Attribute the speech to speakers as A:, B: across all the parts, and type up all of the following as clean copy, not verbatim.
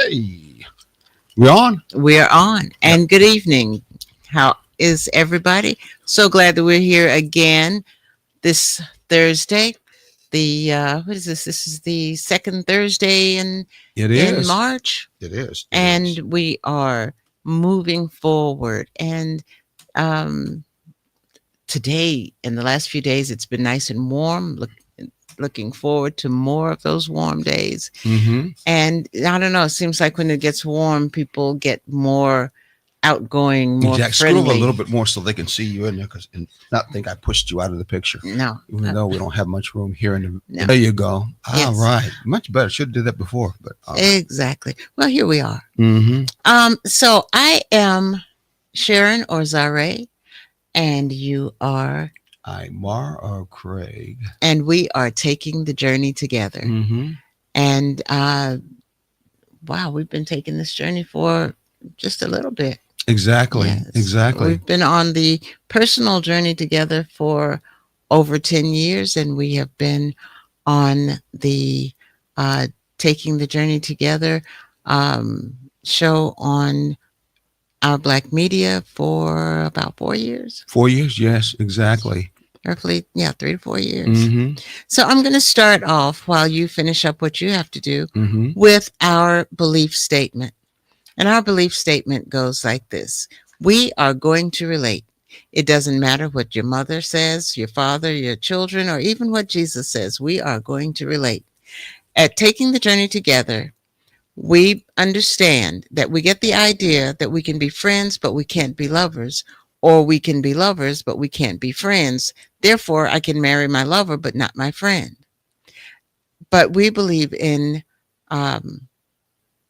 A: Okay. We on?
B: We're on.
A: Yep.
B: And good evening. How is everybody? So glad that we're here again this Thursday. The what is this? This is the second Thursday
A: It
B: in
A: is.
B: March,
A: It is. It
B: and
A: is.
B: we are moving forward. And um, today, in the last few days, it's been nice and warm. Looking forward to more of those warm days.
A: Mm-hmm.
B: And I don't know. It seems like when it gets warm, people get more outgoing, more
A: Jack, scoot over a little
B: friendly.
A: bit more so they can see you in there, and not think I pushed you out of the picture.
B: No,
A: Even though we don't have much room here in the.
B: no.
A: There you go. All
B: Yes,
A: right. Much better. Should have did that before, but all right.
B: exactly. Well, here we are.
A: Mm-hmm.
B: So I am Sharon Orzare, and you are,
A: Imar or Craig.
B: and we are taking the journey together.
A: Mm-hmm.
B: And wow, we've been taking this journey for just a little bit.
A: Exactly.
B: Yes,
A: Exactly.
B: we've been on the personal journey together for over 10 years, and we have been on the uh, Taking the Journey Together show on our Black media for about 4 years.
A: 4 years. Yes. Exactly.
B: Roughly, yeah, 3 to 4 years.
A: Mm-hmm.
B: So I'm going to start off while you finish up what you have to do
A: Mm-hmm.
B: with our belief statement. And our belief statement goes like this: we are going to relate. It doesn't matter what your mother says, your father, your children, or even what Jesus says. We are going to relate. At Taking the Journey Together, we understand that we get the idea that we can be friends, but we can't be lovers, or we can be lovers, but we can't be friends. Therefore, I can marry my lover, but not my friend. But we believe in um,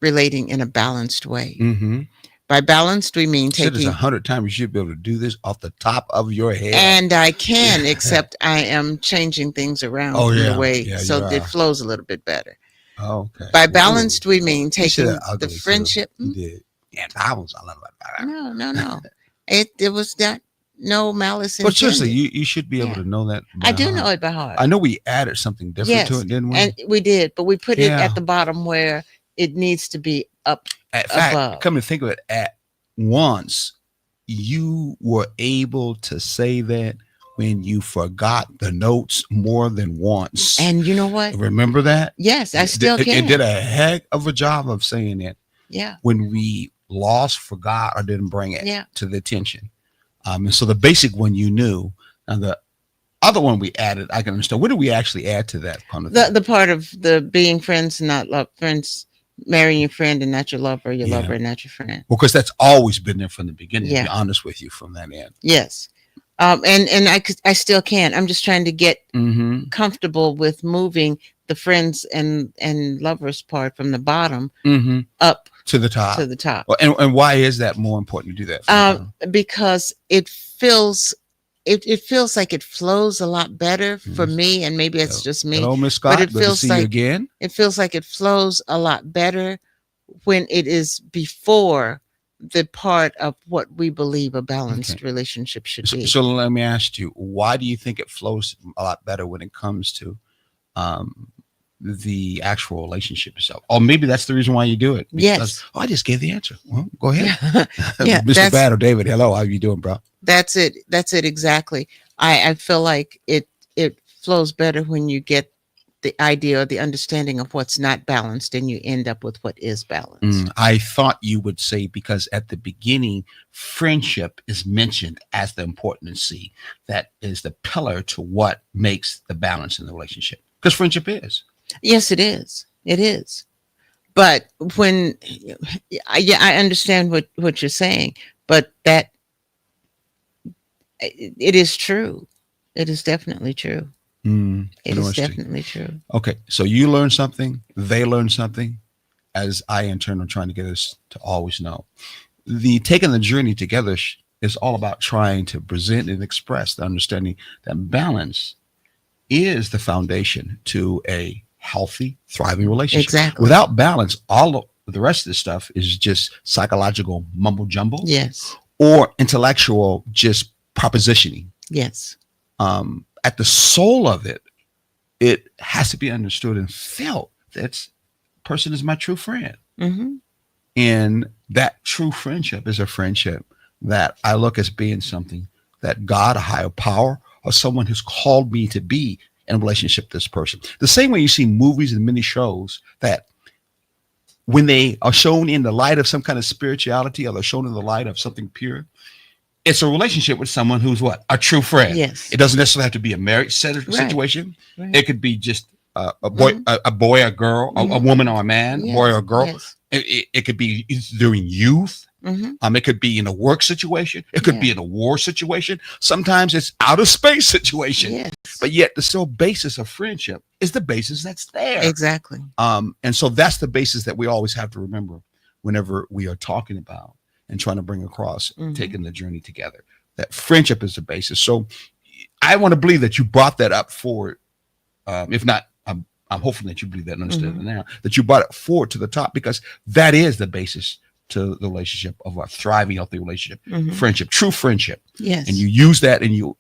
B: relating in a balanced way.
A: Mm-hmm.
B: By balanced, we mean
A: Said this
B: taking,
A: 100 times. You should be able to do this off the top of your head.
B: and I can, except I am changing things around
A: Oh,
B: in
A: yeah.
B: the way
A: Yeah,
B: so
A: you
B: it
A: are.
B: flows a little bit better.
A: Okay.
B: By
A: Ooh.
B: balanced, we mean
A: You said
B: taking
A: that
B: the
A: ugly, too.
B: friendship.
A: You did. Yeah, I was. I love that.
B: No, no, no. It was not no malice
A: But seriously,
B: intended.
A: you should be able
B: Yeah.
A: to know that.
B: I
A: by
B: do
A: heart.
B: know it by heart.
A: I know we added something different to
B: Yes,
A: it, didn't we?
B: and we did, but we put it
A: Yeah.
B: at the bottom where it needs to be up
A: In fact,
B: above.
A: come to think of it, at once you were able to say that when you forgot the notes more than once.
B: And you know what?
A: Remember that?
B: Yes, I still
A: It
B: can.
A: did a heck of a job of saying it
B: Yeah,
A: when we lost, forgot, or didn't bring it
B: yeah.
A: to the attention. And so the basic one you knew, and the other one we added, I can understand. What did we actually add to that kind of thing?
B: The part of the being friends, not love friends, marrying your friend and not your lover, your
A: Yeah.
B: lover and not your friend.
A: Well, because that's always been there from the beginning. To
B: Yeah.
A: be honest with you, from that end.
B: Yes. And I still can. I'm just trying to get
A: Mm-hmm.
B: comfortable with moving the friends and lovers part from the bottom
A: Mm-hmm.
B: up
A: To the top.
B: to the top.
A: Well, and why is that more important to do that?
B: Because it feels like it flows a lot better for
A: Mhm.
B: me, and maybe it's just me.
A: Hello, Miss Scott.
B: it
A: Good to
B: feels
A: see you
B: like-
A: again.
B: It feels like it flows a lot better when it is before the part of what we believe a balanced
A: Okay.
B: relationship should
A: So,
B: be.
A: so let me ask you, why do you think it flows a lot better when it comes to um, the actual relationship itself? Or maybe that's the reason why you do it.
B: Yes.
A: Oh, I just gave the answer. Well, go ahead.
B: Yeah,
A: Mr.
B: that's-
A: Bad or David, hello. How you doing, bro?
B: That's it. That's it exactly. I feel like it flows better when you get the idea or the understanding of what's not balanced, and you end up with what is balanced.
A: I thought you would say because at the beginning, friendship is mentioned as the important C. That is the pillar to what makes the balance in the relationship. Because friendship is.
B: Yes, it is. It is. But when I understand what you're saying, but that it is true. It is definitely true. It is
A: Interesting.
B: definitely true.
A: Okay, so you learn something, they learn something, as I in turn am trying to get us to always know. The taking the journey together is all about trying to present and express the understanding that balance is the foundation to a healthy, thriving relationship.
B: Exactly.
A: Without balance, all of the rest of the stuff is just psychological mumble jumble
B: Yes.
A: or intellectual just propositioning.
B: Yes.
A: At the soul of it, it has to be understood and felt that person is my true friend.
B: Mm-hmm.
A: And that true friendship is a friendship that I look as being something that God, a higher power, or someone who's called me to be in a relationship with this person. The same way you see movies and many shows that when they are shown in the light of some kind of spirituality or they're shown in the light of something pure, it's a relationship with someone who's what? A true friend.
B: Yes.
A: It doesn't necessarily have to be a marriage situation.
B: Right.
A: It could be just a boy, a boy, a girl, a woman or a man,
B: Yes.
A: boy or a girl.
B: Yes.
A: It could be during youth.
B: Mm-hmm.
A: It could be in a work situation. It could be in a war situation. Sometimes it's out of space situation.
B: Yes.
A: But yet the still basis of friendship is the basis that's there.
B: Exactly.
A: And so that's the basis that we always have to remember whenever we are talking about and trying to bring across taking the journey together. That friendship is the basis. So I want to believe that you brought that up forward. If not, I'm hoping that you believe that and understand it now, that you brought it forward to the top, because that is the basis to the relationship of a thriving, healthy relationship, friendship, true friendship.
B: Yes.
A: And you use that and you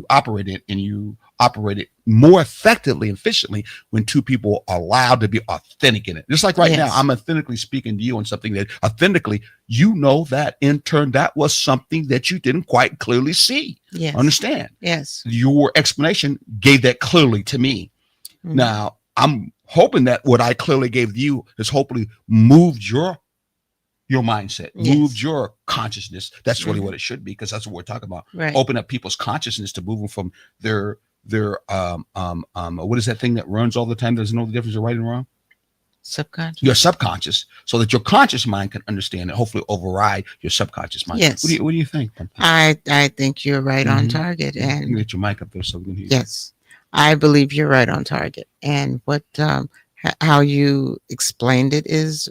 A: operate it more effectively and efficiently when two people are allowed to be authentic in it. Just like right now, I'm authentically speaking to you on something that authentically, you know, that in turn, that was something that you didn't quite clearly see.
B: Yes.
A: Understand?
B: Yes.
A: Your explanation gave that clearly to me. Now, I'm hoping that what I clearly gave you has hopefully moved your mindset, moved your consciousness. That's really what it should be, because that's what we're talking about.
B: Right.
A: Open up people's consciousness to move them from their what is that thing that runs all the time? Doesn't know the difference of right and wrong?
B: Subconscious.
A: Your subconscious, so that your conscious mind can understand and hopefully override your subconscious mind.
B: Yes.
A: What do you think?
B: I think you're right on target.
A: You
B: And
A: can get your mic up there so we can hear you.
B: yes, I believe you're right on target. And what how you explained it is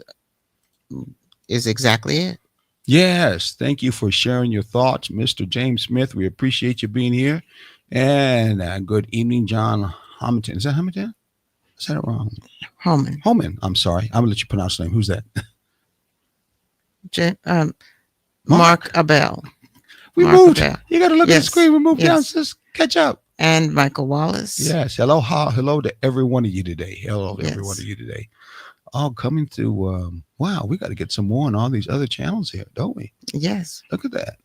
B: exactly it.
A: Yes, thank you for sharing your thoughts, Mr. James Smith. We appreciate you being here. And good evening, John Hamilton. Is that Hamilton? Is that wrong? Holman. I'm sorry. I'm gonna let you pronounce the name. Who's that?
B: Mark Abel.
A: We
B: Mark
A: moved.
B: Abel.
A: You got to look at the screen. We moved down.
B: Yes.
A: Just catch up.
B: And Michael Wallace.
A: Yes. Hello to every one of you today. Hello to every one of you today. All coming to. Wow, we got to get some more on all these other channels here, don't we?
B: Yes.
A: Look at that.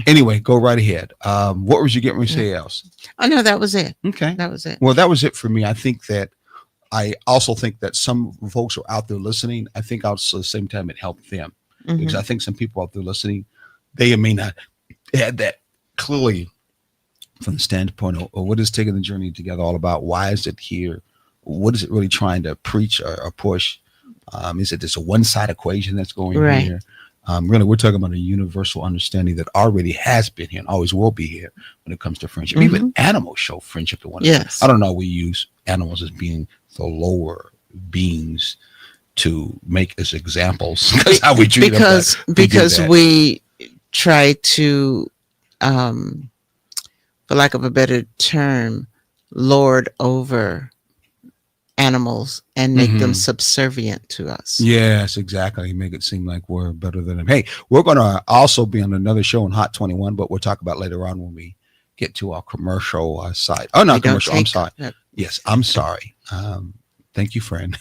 A: Anyway, go right ahead. What was you getting ready to say else?
B: Oh no, that was it.
A: Okay.
B: That was it.
A: Well, that was it for me. I also think that some folks are out there listening. I think also at the same time it helped them, because I think some people out there listening, they may not had that clearly from the standpoint of what is taking the journey together all about. Why is it here? What is it really trying to preach or push? Is it just a one-side equation that's going here? Really, we're talking about a universal understanding that already has been here and always will be here when it comes to friendship. Even animals show friendship to one another.
B: Yes.
A: I don't know. We use animals as being the lower beings to make as examples. That's how we treat them.
B: Because we try to, for lack of a better term, lord over animals and make them subservient to us.
A: Yes, exactly. Make it seem like we're better than them. Hey, we're going to also be on another show on Hot 21, but we'll talk about later on when we get to our commercial side. Oh, not commercial. I'm sorry. Yes, I'm sorry. Thank you, friend.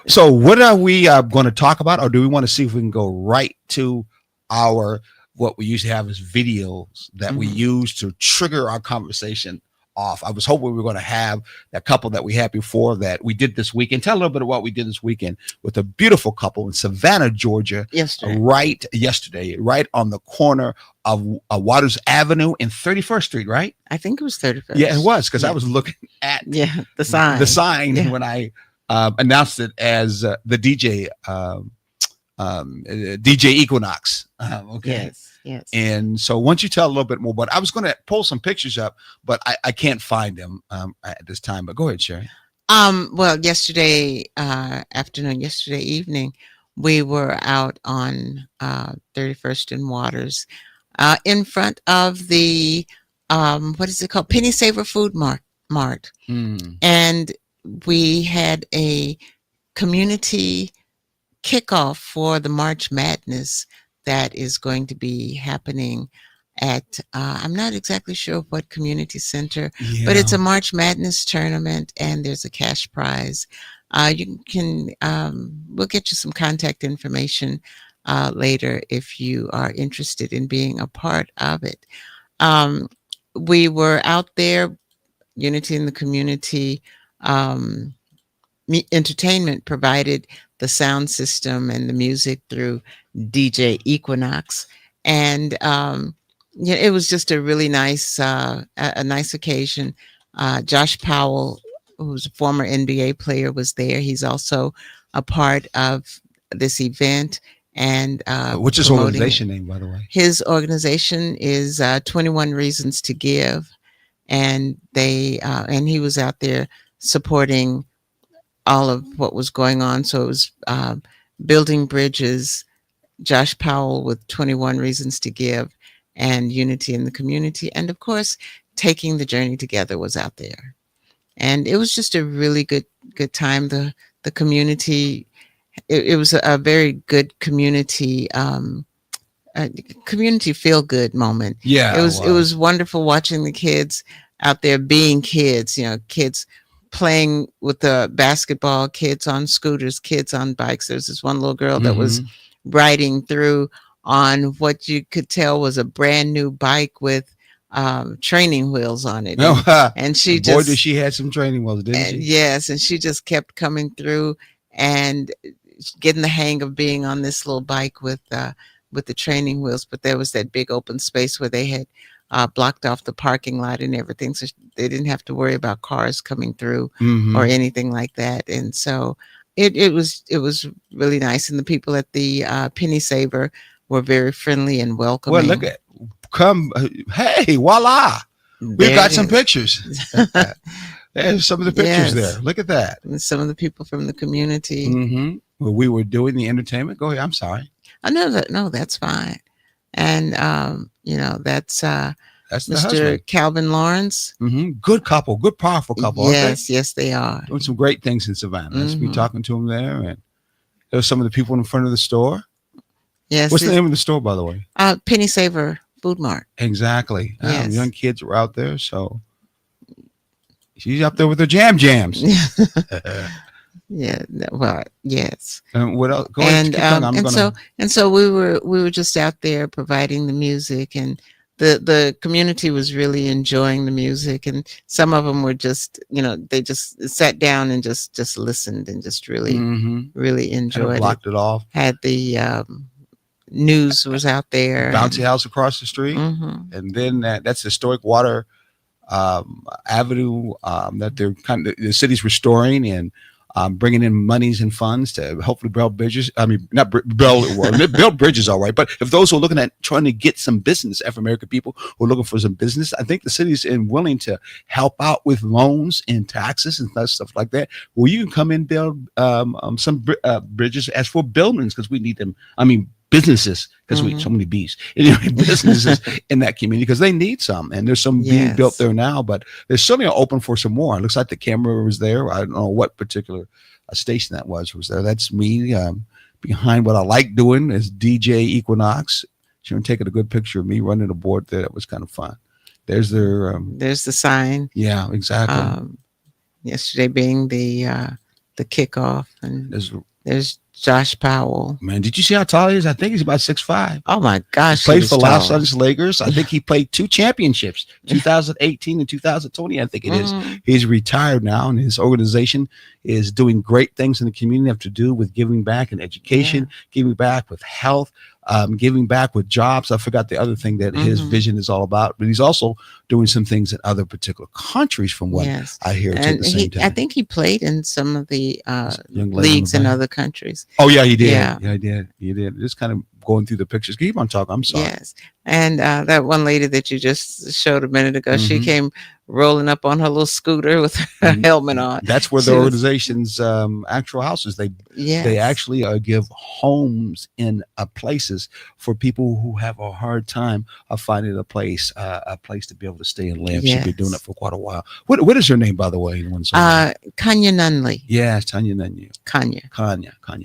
A: So what are we going to talk about, or do we want to see if we can go right to what we usually have is videos that we use to trigger our conversation off? I was hoping we were going to have that couple that we had before that we did this weekend. Tell a little bit of what we did this weekend with a beautiful couple in Savannah, Georgia. Yesterday, right on the corner of Waters Avenue and 31st Street, right?
B: I think it was 31st.
A: Yeah, it was, because I was looking at
B: the sign.
A: When I announced it as the DJ DJ Equinox. Okay.
B: Yes.
A: And so once you tell a little bit more, but I was going to pull some pictures up, but I can't find them at this time. But go ahead, Sherry.
B: Well, yesterday evening, we were out on 31st and Waters, in front of the what is it called? Penny Saver Food Mart. And we had a community kickoff for the March Madness that is going to be happening at I'm not exactly sure what community center, but it's a March Madness tournament, and there's a cash prize You can, we'll get you some contact information later if you are interested in being a part of it. Um, we were out there, Unity in the Community. Entertainment provided the sound system and the music through DJ Equinox, and yeah, it was just a really nice, a nice occasion. Josh Powell, who's a former NBA player, was there. He's also a part of this event and
A: What's his
B: promoting it.
A: organization name, by the way?
B: His organization is 21 Reasons to Give, and they and he was out there supporting all of what was going on. So it was building bridges, Josh Powell with 21 Reasons to Give, and Unity in the Community, and of course, Taking the Journey Together was out there, and it was just a really good time. The community, it was a very good community. Community feel good moment.
A: Yeah,
B: It was wonderful watching the kids out there being kids, kids playing with the basketball, kids on scooters, kids on bikes. There's this one little girl that was riding through on what you could tell was a brand new bike with training wheels on it. And she
A: boy,
B: just,
A: did she had some training wheels, didn't she?
B: yes, and she just kept coming through and getting the hang of being on this little bike with the training wheels. But there was that big open space where they had blocked off the parking lot and everything, so they didn't have to worry about cars coming through or anything like that. And so it was really nice, and the people at the Penny Saver were very friendly and welcoming.
A: Well, look at hey, voila, we've got some pictures. There's some of the pictures there. Look at that.
B: And some of the people from the community.
A: Well, we were doing the entertainment. Go ahead. I'm sorry.
B: I know that. No, that's fine. And that's
A: the
B: Mr.
A: husband.
B: Calvin Lawrence.
A: Good couple, good powerful couple.
B: Yes, yes, they are
A: doing some great things in Savannah. Let's be talking to them there, and there's some of the people in front of the store.
B: Yes.
A: What's the name of the store, by the way?
B: Penny Saver Food Mart.
A: Exactly.
B: Yes.
A: Young kids were out there, so she's up there with her jams.
B: Yeah. Well, yes.
A: And what else? Go ahead.
B: And so we were just out there providing the music, and the community was really enjoying the music, and some of them were just, they just sat down and just listened and just really really enjoyed
A: blocked it off.
B: Had the news was out there,
A: bouncy house across the street, and then that's historic water avenue that they're the city's restoring and bringing in monies and funds to hopefully build bridges. I mean, not build bridges, all right. But if those who are looking at trying to get some business, African American people who are looking for some business, I think the city's willing to help out with loans and taxes and stuff like that. Well, you can come and build some bridges as for buildings, because we need them. I mean, businesses, because we so many bees. Anyway, businesses in that community, because they need some, and there's some being built there now, but there's certainly open for some more. It looks like the camera was there. I don't know what particular station that was there. That's me behind what I like doing is DJ Equinox. She was taking a good picture of me running a board there. That was kind of fun. There's their
B: there's the sign.
A: Yeah, exactly.
B: Yesterday being the kickoff, and there's Josh Powell.
A: Man, did you see how tall he is? I think he's about 6'5".
B: Oh my gosh.
A: He played for Los Angeles Lakers. I think he played 2 championships, 2018 and 2020. I think it is. He's retired now, and his organization is doing great things in the community have to do with giving back in education, giving back with health, giving back with jobs. I forgot the other thing that his vision is all about, but he's also doing some things in other particular countries from what I hear at the same time.
B: I think he played in some of the leagues in other countries.
A: Oh yeah, he did. Yeah, he did. He did. Just kind of going through the pictures. Keep on talking. I'm sorry.
B: Yes. And that one lady that you just showed a minute ago, she came rolling up on her little scooter with her helmet on.
A: That's where the organization's actual houses. They actually give homes in places for people who have a hard time of finding a place to be able to stay and live. She's been doing it for quite a while. What is her name, by the way?
B: Kanya Nunley.
A: Yes, Tanya Nunley.
B: Kanya.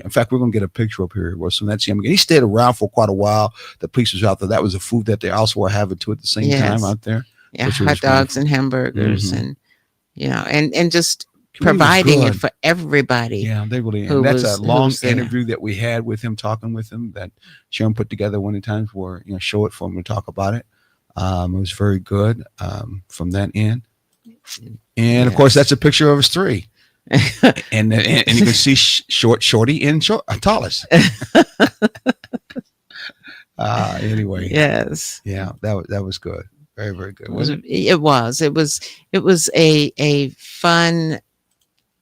A: In fact, we're gonna get a picture up here. So that's him. He stayed around for quite a while. The police was out there. That was the food that they also were having too at the same time out there.
B: Yeah, hot dogs and hamburgers and and just providing it
A: good.
B: for everybody.
A: Yeah, they really.
B: Who
A: And that's
B: was-
A: a
B: who
A: long
B: was there.
A: interview that we had with him, talking with him, that Sharon put together one of the times for show it for him to talk about it. It was very good from that end. And of course,
B: Yes.
A: that's a picture of us three. and you can see shorty and tallest. Anyway,
B: Yes.
A: yeah, that was good. Very, very good.
B: It was a fun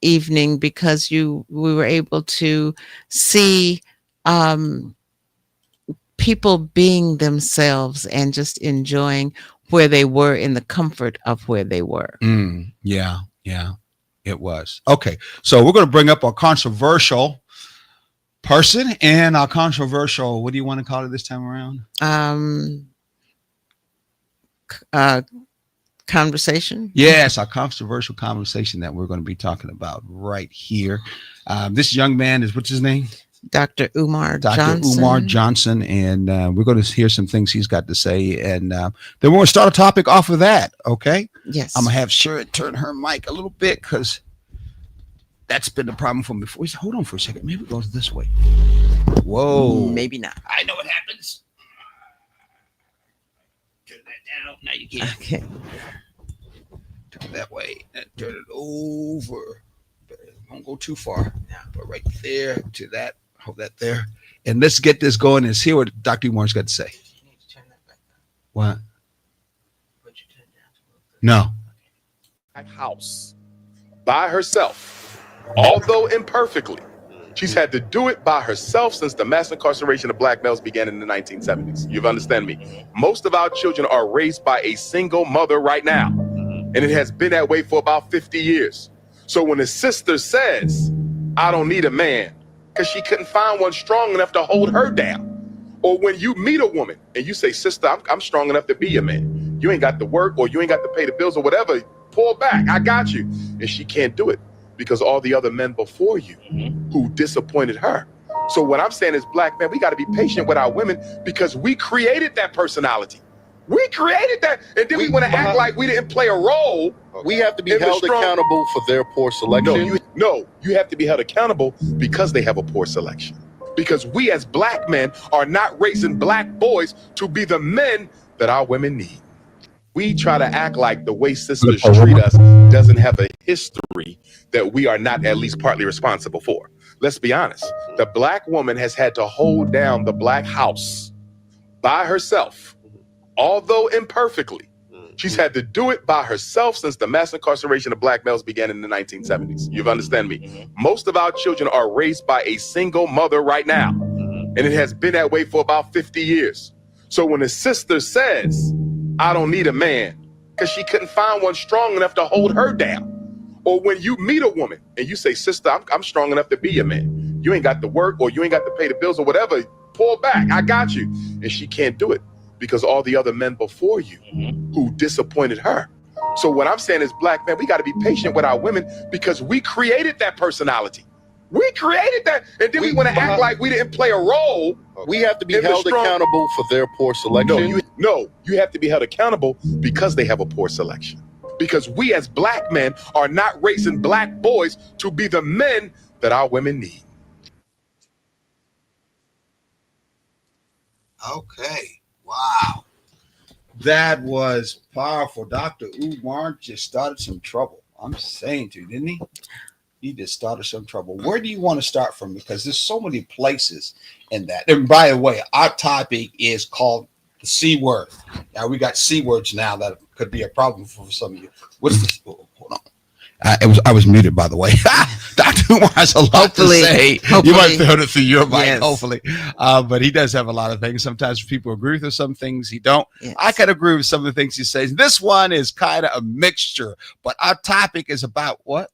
B: evening because we were able to see people being themselves and just enjoying where they were in the comfort of where they were.
A: Yeah, it was. Okay, so we're going to bring up a controversial person and our controversial, what do you want to call it this time around?
B: Conversation.
A: Yes, our controversial conversation that we're going to be talking about right here. This young man is, what's his name?
B: Dr. Umar
A: Dr.
B: Johnson.
A: Umar Johnson, and we're going to hear some things he's got to say, and then we're going to start a topic off of that. Okay,
B: Yes.
A: I'm gonna have Sharon turn her mic a little bit because that's been the problem for me before. Hold on for a second, maybe it goes this way. Whoa,
B: Maybe not.
A: I know what happens. Turn that down. Now you can't.
B: Okay.
A: Turn it that way and turn it over. Don't go too far. But right there to that. Hold that there. And let's get this going and see what Dr. Umar's got to say. What? No.
C: House by herself, although imperfectly. She's had to do it by herself since the mass incarceration of black males began in the 1970s. You understand me? Most of our children are raised by a single mother right now, and it has been that way for about 50 years. So when a sister says, I don't need a man, because she couldn't find one strong enough to hold her down. Or when you meet a woman and you say, sister, I'm strong enough to be your man. You ain't got to work or you ain't got to pay the bills or whatever. Pull back. I got you. And she can't do it because all the other men before you who disappointed her. So what I'm saying is, black men, we got to be patient with our women because we created that personality. We created that. And then we want to act like we didn't play a role.
D: We have to be held accountable for their poor selection.
C: No, you have to be held accountable because they have a poor selection. Because we as black men are not raising black boys to be the men that our women need. We try to act like the way sisters treat us doesn't have a history that we are not at least partly responsible for. Let's be honest. The black woman has had to hold down the black house by herself, although imperfectly. She's had to do it by herself since the mass incarceration of black males began in the 1970s. You understand me? Most of our children are raised by a single mother right now, and it has been that way for about 50 years. So when a sister says, I don't need a man, because she couldn't find one strong enough to hold her down. Or when you meet a woman and you say, sister, I'm strong enough to be your man. You ain't got to work or you ain't got to pay the bills or whatever. Pull back. I got you. And she can't do it because all the other men before you who disappointed her. So what I'm saying is, black men, we got to be patient with our women because we created that personality. We created that. And then we want to act like we didn't play a role.
D: We have to be held accountable for their poor selection.
C: No, you have to be held accountable because they have a poor selection. Because we as black men are not raising black boys to be the men that our women need.
A: Okay. Wow. That was powerful. Dr. Umar just started some trouble. I'm saying to you, didn't he? He just started some trouble. Where do you want to start from? Because there's so many places in that. And by the way, our topic is called the C word. Now we got C words now that could be a problem for some of you. What's this? Oh, hold on. I was muted, by the way. Dr. Umar has a lot to say. You might feel it through your mic,
B: Yes.
A: hopefully. But he does have a lot of things. Sometimes people agree with some things he don't.
B: Yes.
A: I can agree with some of the things he says. This one is kind of a mixture, but our topic is about what?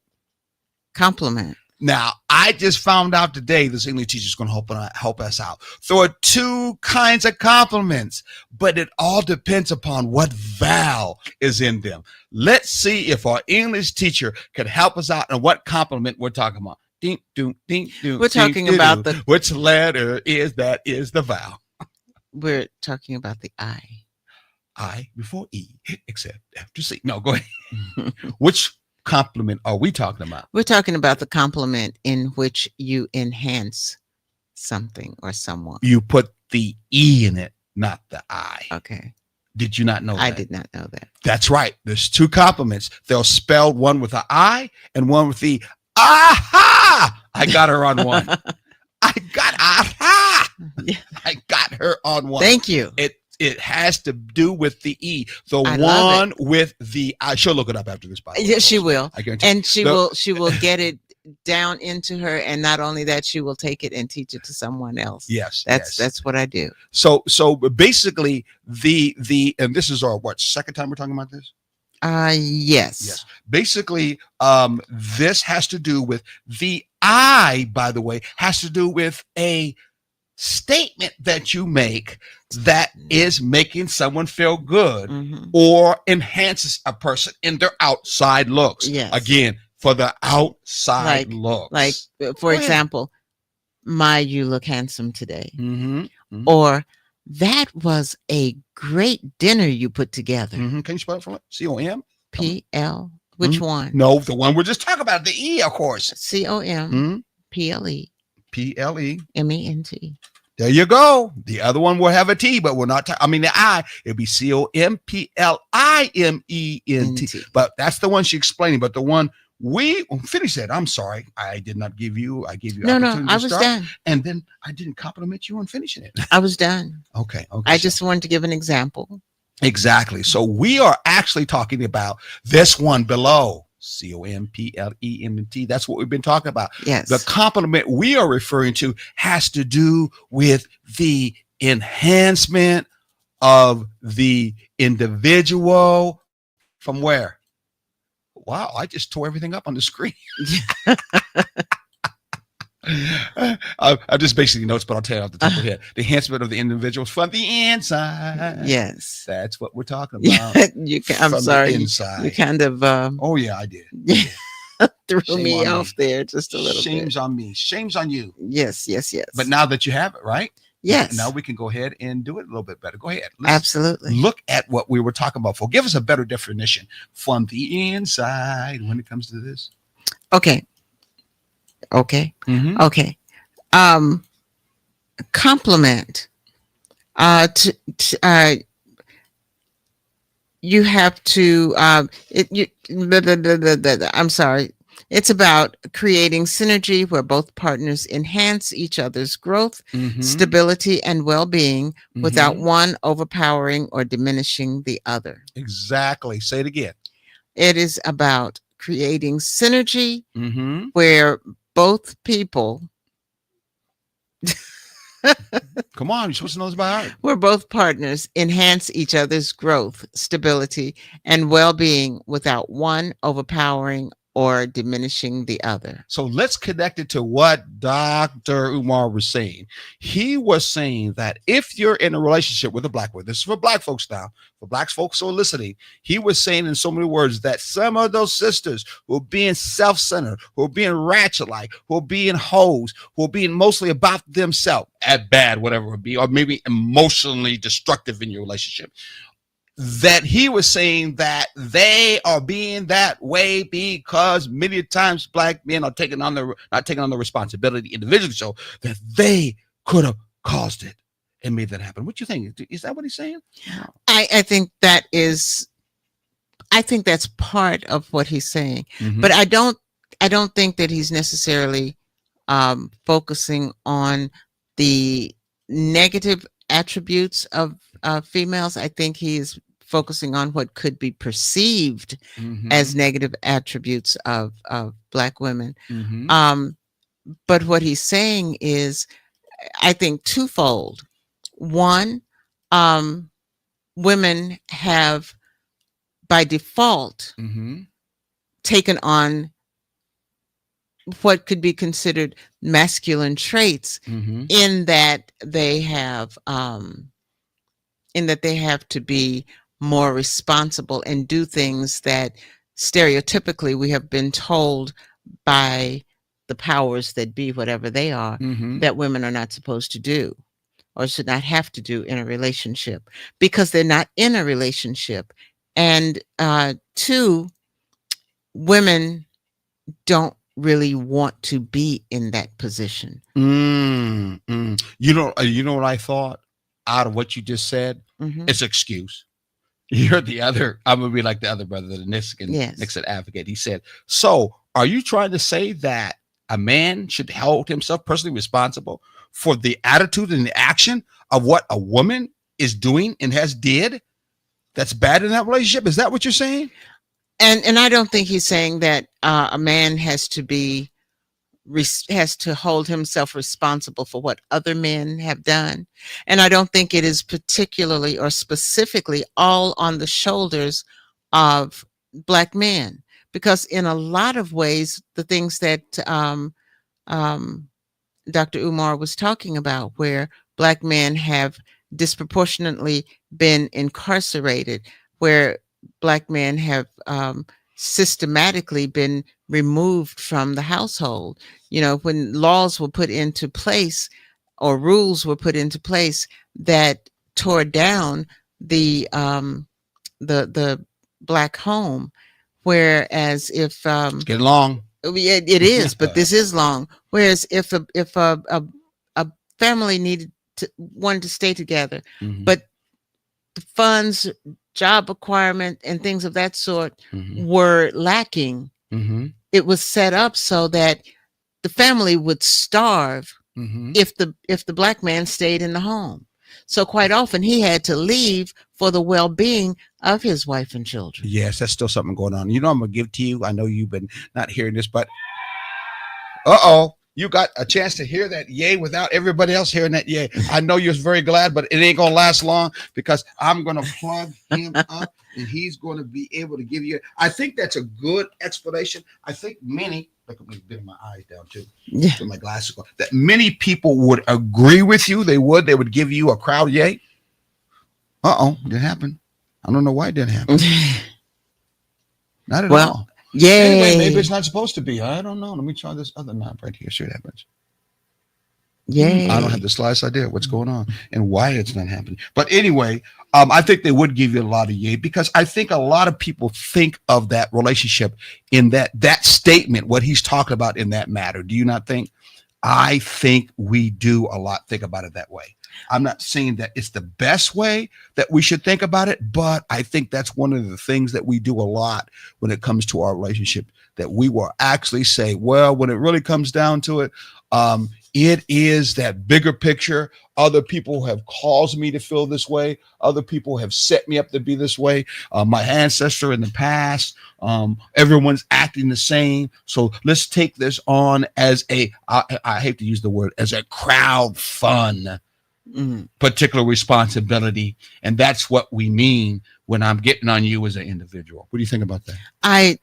B: Compliment.
A: Now, I just found out today this English teacher is going to help us out. There are two kinds of compliments, but it all depends upon what vowel is in them. Let's see if our English teacher could help us out and what compliment we're talking about. Ding, doom, ding, doom,
B: We're talking about
A: which letter is that is the vowel.
B: We're talking about the I.
A: I before E, except after C. No, go ahead. Which compliment are we talking about?
B: We're talking about the compliment in which you enhance something or someone.
A: You put the E in it, not the I.
B: Okay.
A: Did you not know
B: I
A: that?
B: did not know that.
A: That's right. There's two compliments. They'll spell one with an I and one with the aha. I got her on one. I got aha.
B: Yeah.
A: I got her on one.
B: Thank you.
A: It has to do with the E. The
B: I love
A: one with the I. She'll look it up after this. By the way.
B: Yes, she will.
A: I guarantee.
B: And she
A: The-
B: will get it down into her, and not only that, she will take it and teach it to someone else.
A: Yes,
B: That's what I do.
A: So basically the and this is our what, second time we're talking about this?
B: Yes.
A: Yes. Basically, this has to do with the I, by the way, has to do with a statement that you make that is making someone feel good
B: Mhm.
A: or enhances a person in their outside looks.
B: Yes.
A: Again, for the outside looks.
B: Like, for
A: Go ahead.
B: example, you look handsome today.
A: Mhm.
B: Or that was a great dinner you put together.
A: Mhm. Can you spell it for me? COM?
B: PL. Which
A: Mhm.
B: one?
A: No, the one we're just talking about, the E, of course.
B: COM
A: Mhm.
B: PLE
A: PLE.
B: MENT.
A: There you go. The other one will have a T, but we're not. The I. It'll be COMPLIMENT. But that's the one she explaining. But the one we finish that. I'm sorry, I did not give you. I gave you.
B: No,
A: opportunity
B: I
A: to
B: was
A: start,
B: done.
A: and then I didn't compliment you on finishing it.
B: I was done.
A: Okay.
B: I
A: so-
B: just wanted to give an example.
A: exactly. So we are actually talking about this one below. COMPLEMNT. That's what we've been talking about.
B: Yes.
A: The compliment we are referring to has to do with the enhancement of the individual from where? Wow, I just tore everything up on the screen. I just basically notes, but I'll tell you off the top of the head. The enhancement of the individuals from the inside.
B: Yes.
A: That's what we're talking
B: Yeah.
A: about.
B: I'm
A: from
B: sorry.
A: the
B: You
A: inside.
B: kind of
A: Oh, yeah, I did.
B: threw
A: Shame
B: me
A: on
B: off
A: me.
B: there just a little
A: Shame's
B: bit.
A: on me. Shame's on you.
B: Yes.
A: But now that you have it, right?
B: yes.
A: Now we can go ahead and do it a little bit better. Go ahead. Let's
B: Absolutely.
A: look at what we were talking about. For give us a better definition from the inside when it comes to this.
B: Okay. Okay.
A: Mm-hmm.
B: Okay. Compliment. You have to. I'm sorry. It's about creating synergy where both partners enhance each other's growth, stability, and well-being without one overpowering or diminishing the other.
A: Exactly. Say it again.
B: It is about creating synergy
A: Mm-hmm.
B: where both people,
A: Come on, you're supposed to know this by heart.
B: where both partners enhance each other's growth, stability, and well-being without one overpowering or diminishing the other.
A: So let's connect it to what Dr. Umar was saying. He was saying that if you're in a relationship with a black woman, this is for black folks now, for black folks who are listening, he was saying in so many words that some of those sisters who are being self-centered, who are being ratchet-like, who are being hoes, who are being mostly about themselves, at bad, whatever it would be, or maybe emotionally destructive in your relationship, that he was saying that they are being that way because many times black men are not taking on the responsibility individually, so that they could have caused it and made that happen. What do you think? Is that what he's saying?
B: I think that's part of what he's saying,
A: Mhm.
B: but I don't think that he's necessarily focusing on the negative attributes of females. I think he's focusing on what could be perceived
A: Mhm.
B: as negative attributes of black women.
A: Mhm.
B: But what he's saying is, I think, twofold. One, women have by default
A: Mhm.
B: taken on what could be considered masculine traits
A: Mhm.
B: in that they have to be more responsible and do things that stereotypically we have been told by the powers that be, whatever they are,
A: Mhm.
B: that women are not supposed to do or should not have to do in a relationship because they're not in a relationship. And two, women don't really want to be in that position.
A: You know what I thought out of what you just said?
B: Mhm.
A: It's excuse. You're the other. I'm gonna be like the other brother, the
B: Yes.
A: Nixon advocate. He said, "So, are you trying to say that a man should hold himself personally responsible for the attitude and the action of what a woman is doing and has did? That's bad in that relationship. Is that what you're saying?"
B: And I don't think he's saying that a man has to hold himself responsible for what other men have done. And I don't think it is particularly or specifically all on the shoulders of Black men, because in a lot of ways, the things that um, Dr. Umar was talking about, where Black men have disproportionately been incarcerated, where Black men have systematically been removed from the household. You know, when laws were put into place or rules were put into place that tore down the Black home, whereas if
A: It's getting long.
B: it is, but this is long. Whereas if a family wanted to stay together,
A: Mhm.
B: but the funds, job requirement, and things of that sort
A: Mhm.
B: were lacking,
A: Mhm.
B: it was set up so that the family would starve
A: Mhm.
B: if the Black man stayed in the home. So quite often he had to leave for the well-being of his wife and children.
A: Yes, that's still something going on. You know, I'm gonna give to you. I know you've been not hearing this, but you got a chance to hear that yay without everybody else hearing that yay. I know you're very glad, but it ain't gonna last long because I'm gonna plug him up and he's gonna be able to give you. I think that's a good explanation. I think many, look at me getting my eyes down too,
B: Yeah.
A: with my glasses on, that many people would agree with you. They would give you a crowd yay. Didn't happen. I don't know why it didn't happen. Not at
B: Well,
A: all.
B: yay.
A: Anyway, maybe it's not supposed to be. I don't know. Let me try this other knob right here. See what happens.
B: Yay.
A: I don't have the slightest idea what's going on and why it's not happening. But anyway, I think they would give you a lot of yay because I think a lot of people think of that relationship in that statement, what he's talking about in that matter. Do you not think? I think we do a lot think about it that way. I'm not saying that it's the best way that we should think about it, but I think that's one of the things that we do a lot when it comes to our relationship, that we will actually say, well, when it really comes down to it, it is that bigger picture. Other people have caused me to feel this way. Other people have set me up to be this way. My ancestor in the past, everyone's acting the same. So let's take this on as I hate to use the word, as a crowd fun particular responsibility. And that's what we mean when I'm getting on you as an individual. What do you think about that?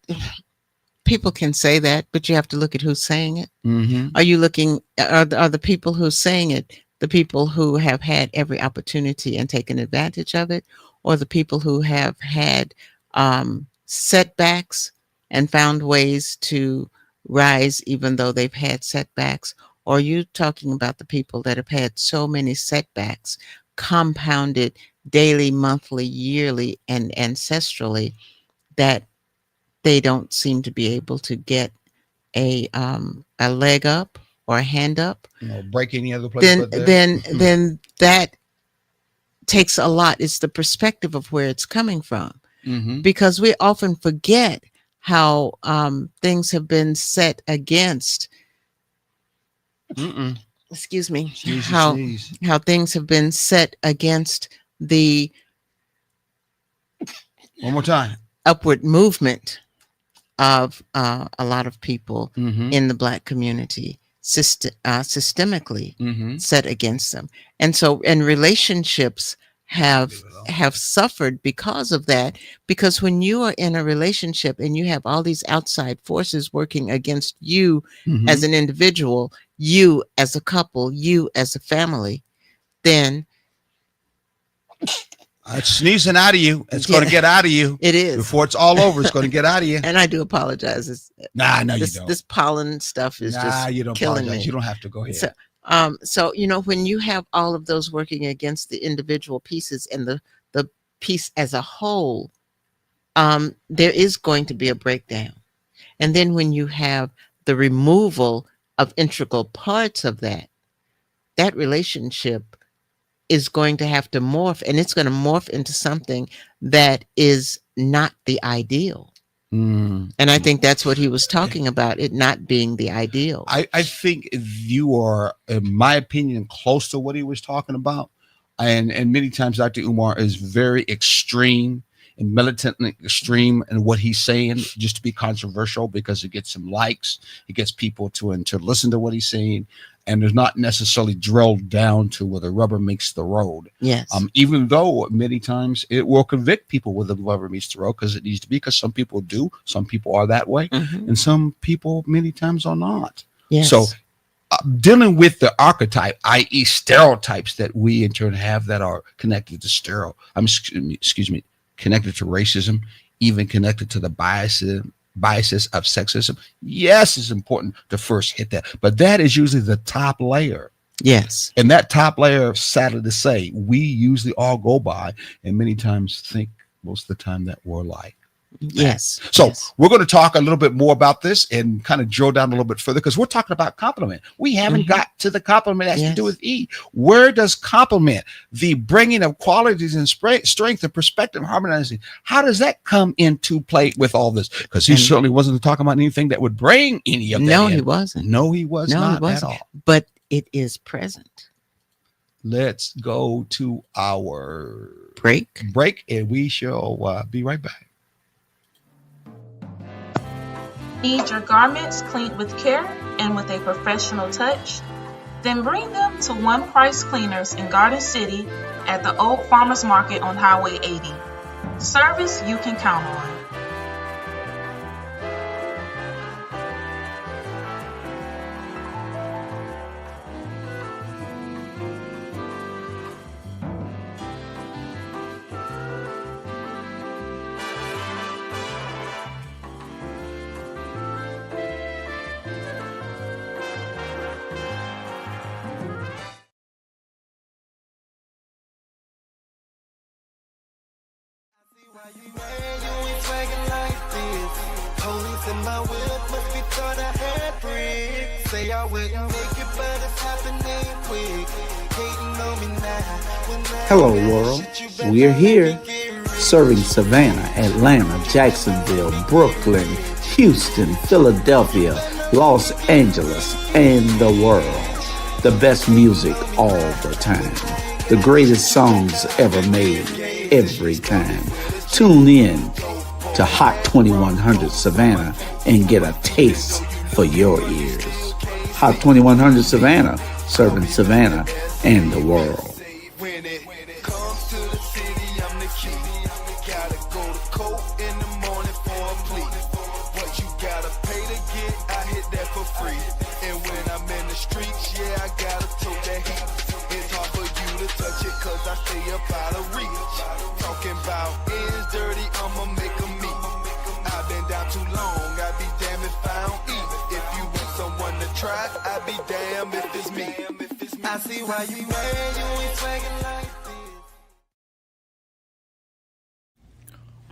B: People can say that, but you have to look at who's saying it.
A: Mm-hmm.
B: Are you looking, are the people who's saying it the people who have had every opportunity and taken advantage of it, or the people who have had setbacks and found ways to rise even though they've had setbacks? Or are you talking about the people that have had so many setbacks compounded daily, monthly, yearly, and ancestrally that they don't seem to be able to get a leg up or a hand up?
A: Break any other place but there?
B: Then that takes a lot. It's the perspective of where it's coming from, because we often forget how things have been set against. Excuse me. How things have been set against the
A: one more time
B: upward movement of a lot of people in the Black community, systemically set against them. And so, and relationships have suffered because of that, because when you are in a relationship and you have all these outside forces working against you as an individual, you as a couple, you as a family, then
A: it's sneezing out of you. It's going to get out of you.
B: It is.
A: Before it's all over, it's going to get out of you.
B: And I do apologize.
A: No, you don't.
B: This pollen stuff is
A: you don't
B: killing
A: apologize.
B: me.
A: You don't have to. Go ahead.
B: So when you have all of those working against the individual pieces and the piece as a whole, there is going to be a breakdown. And then when you have the removal of integral parts of that, that relationship is going to have to morph, and it's going to morph into something that is not the ideal.
A: Mm.
B: And I think that's what he was talking about, it not being the ideal.
A: I think you are, in my opinion, close to what he was talking about. And many times Dr. Umar is very extreme and militantly extreme in what he's saying, just to be controversial, because it gets some likes, it gets people to listen to what he's saying, and there's not necessarily drilled down to where the rubber meets the road.
B: Yes.
A: Even though many times it will convict people where the rubber meets the road, because it needs to be, because some people do, some people are that way,
B: Mhm.
A: and some people many times are not.
B: Yes.
A: So dealing with the archetype, i.e. stereotypes that we in turn have that are connected to connected to racism, even connected to the biases of sexism. Yes, it's important to first hit that, but that is usually the top layer.
B: Yes.
A: And that top layer, sadly to say, we usually all go by and many times think most of the time that we're like.
B: Yes.
A: So
B: yes.
A: we're going to talk a little bit more about this and kind of drill down a little bit further, because we're talking about compliment. We haven't got to the compliment that has to do with E. Where does compliment, the bringing of qualities and strength and perspective, harmonizing, how does that come into play with all this? Because he certainly wasn't talking about anything that would bring any of that.
B: No,
A: in.
B: he wasn't.
A: No, he was
B: No,
A: not
B: he wasn't.
A: at all.
B: But it is present.
A: Let's go to our
B: break,
A: and we shall be right back.
E: Need your garments cleaned with care and with a professional touch? Then bring them to One Price Cleaners in Garden City at the Old Farmers Market on Highway 80. Service you can count on.
F: Hello, world. We're here, serving Savannah, Atlanta, Jacksonville, Brooklyn, Houston, Philadelphia, Los Angeles, and the world. The best music all the time. The greatest songs ever made, every time. Tune in to Hot 2100 Savannah and get a taste for your ears. Hot 2100 Savannah, serving Savannah and the world.
G: When it comes to the city, I'm the key. Gotta go to court in the morning for a plea. What you gotta pay to get, I hit that for free. And when I'm in the streets, yeah, I gotta tote that heat. It's hard for you to touch it, cause I stay up out of reach. Talking about ends dirty, I'ma make them meet. I've been down too long, I'd be damn if I don't eat. If you want someone to try, I'd be damn if it's me. I see why you mad, you ain't swagging like this.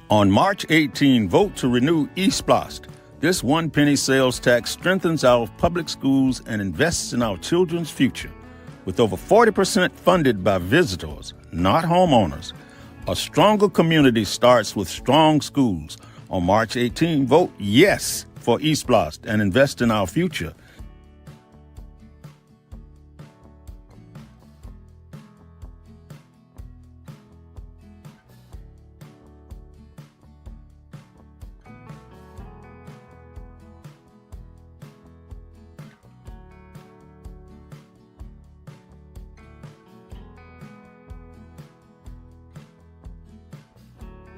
H: On March 18, vote to renew eSplost. This one-penny sales tax strengthens our public schools and invests in our children's future. With over 40% funded by visitors, not homeowners, a stronger community starts with strong schools. On March 18, vote yes for eSplost and invest in our future.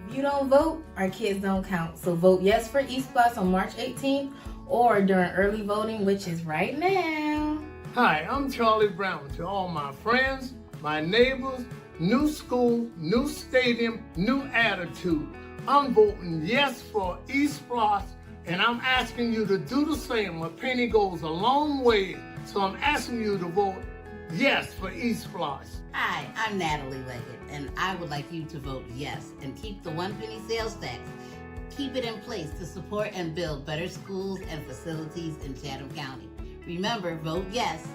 I: If you don't vote, our kids don't count. So vote yes for eSplost on March 18th or during early voting, which is right now.
J: Hi, I'm Charlie Brown. To all my friends, my neighbors, new school, new stadium, new attitude. I'm voting yes for eSplost, and I'm asking you to do the same. A penny goes a long way, so I'm asking you to vote yes for eSplost.
K: Hi, I'm Natalie Leggett, and I would like you to vote yes and keep the one penny sales tax. Keep it in place to support and build better schools and facilities in Chatham County. Remember, vote yes.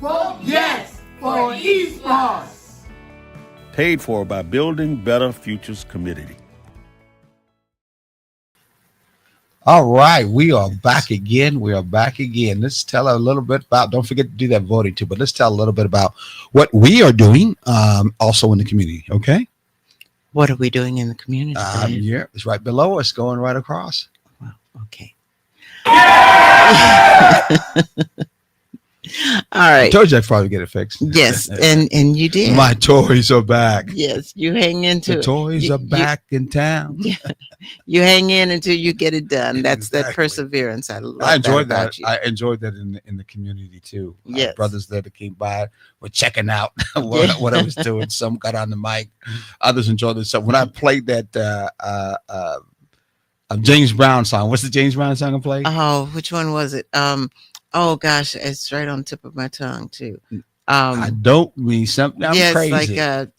J: Vote yes for East Loss.
H: Paid for by Building Better Futures Committee.
A: All right, we are back again. Let's tell a little bit about, don't forget to do that voting too, but let's tell a little bit about what we are doing also in the community, okay?
B: What are we doing in the community?
A: Yeah, it's right below us, going right across.
B: Wow, okay. All
A: I
B: right.
A: told you I'd probably get it fixed.
B: Yes, and you did.
A: My toys are back.
B: Yes, you hang into
A: The
B: it.
A: toys are back in town.
B: Yeah, you hang in until you get it done. That's that
A: Exactly.
B: perseverance. I love
A: I enjoyed
B: about
A: that.
B: you.
A: I enjoyed that in the community too.
B: Yes.
A: Brothers there that came by were checking out what I was doing. Some got on the mic, others enjoyed it. So when I played that James Brown song, what's the James Brown song I played?
B: Oh, which one was it? Oh gosh, it's right on the tip of my tongue too.
A: I don't mean something. I'm
B: yes,
A: crazy.
B: like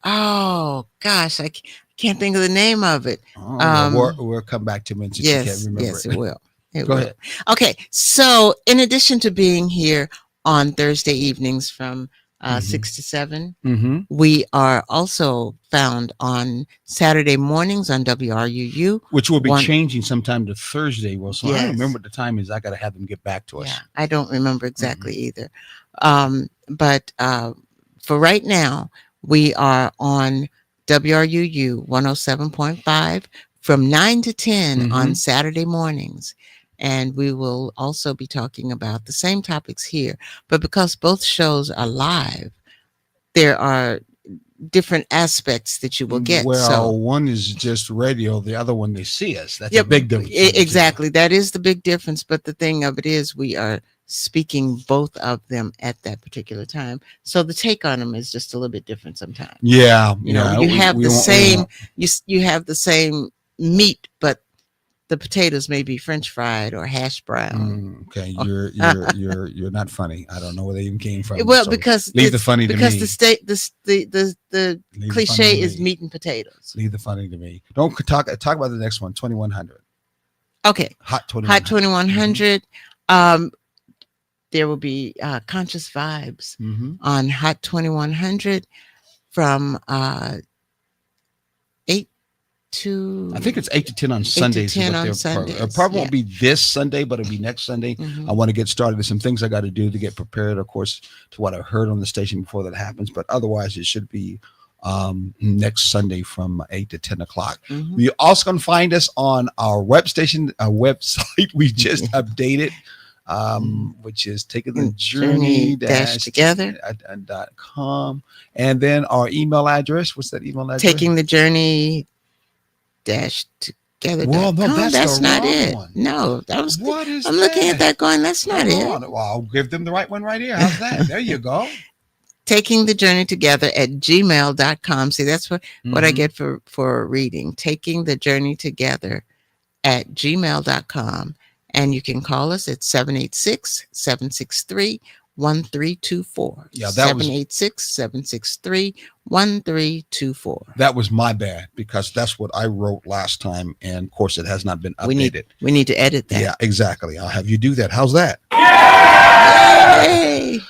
B: oh gosh, I can't think of the name of it.
A: We'll come back to mention.
B: Yes,
A: You can't remember
B: yes, it will.
A: Go ahead.
B: Okay, so in addition to being here on Thursday evenings from 6 to 7,
A: Mm-hmm.
B: we are also found on Saturday mornings on WRUU.
A: Which will be changing sometime to Thursday. Well, so I
B: Yes.
A: don't remember what the time is. I got to have them get back to us.
B: Yeah, I don't remember exactly either. But for right now, we are on WRUU 107.5 from 9 to 10 on Saturday mornings. And we will also be talking about the same topics here. But because both shows are live, there are different aspects that you will get.
A: Well,
B: So
A: one is just radio. The other one, they see us. That's a big difference.
B: Exactly. That is the big difference. But the thing of it is we are speaking both of them at that particular time. So the take on them is just a little bit different sometimes.
A: Yeah.
B: You know, you have the same, you have the same meat, but the potatoes may be French fried or hash brown.
A: Okay, you're not funny. I don't know where they even came from.
B: Well,
A: so
B: because
A: leave the funny to me.
B: because the
A: Leave the
B: cliche
A: funny to
B: is
A: me.
B: meat and potatoes.
A: Leave the funny to me. Don't talk about the next one. 2100.
B: Okay,
A: Hot 2100.
B: Hot 2100. There will be conscious vibes on Hot 2100 from 8 to
A: I think it's 8 to 10 on Sundays.
B: 10
A: is what
B: on
A: they're
B: Sundays,
A: It probably won't be this Sunday, but it'll be next Sunday. I want to get started. There's some things I got to do to get prepared, of course, to what I heard on the station before that happens. But otherwise, it should be next Sunday from 8 to 10 o'clock. You're also going to find us on our website we just updated, which is taking the journey-together.com. And then our email address. What's that email address?
B: Taking the journey together.
A: Well, no, that's
B: not
A: the wrong
B: it.
A: one.
B: No, that was.
A: What is
B: I'm looking at that going. That's not
A: Hold
B: it.
A: on. Well, I'll give them the right one right here. How's that? There you go.
B: Taking the journey together at gmail.com. See, that's what I get for reading. Taking the journey together at gmail.com. And you can call us at 786-763-1324.
A: Yeah, that was
B: 786-763-1324.
A: that was my bad because that's what I wrote last time, and of course it has not been updated.
B: We need to edit that.
A: Yeah, exactly. I'll have you do that. How's that?
B: Yay!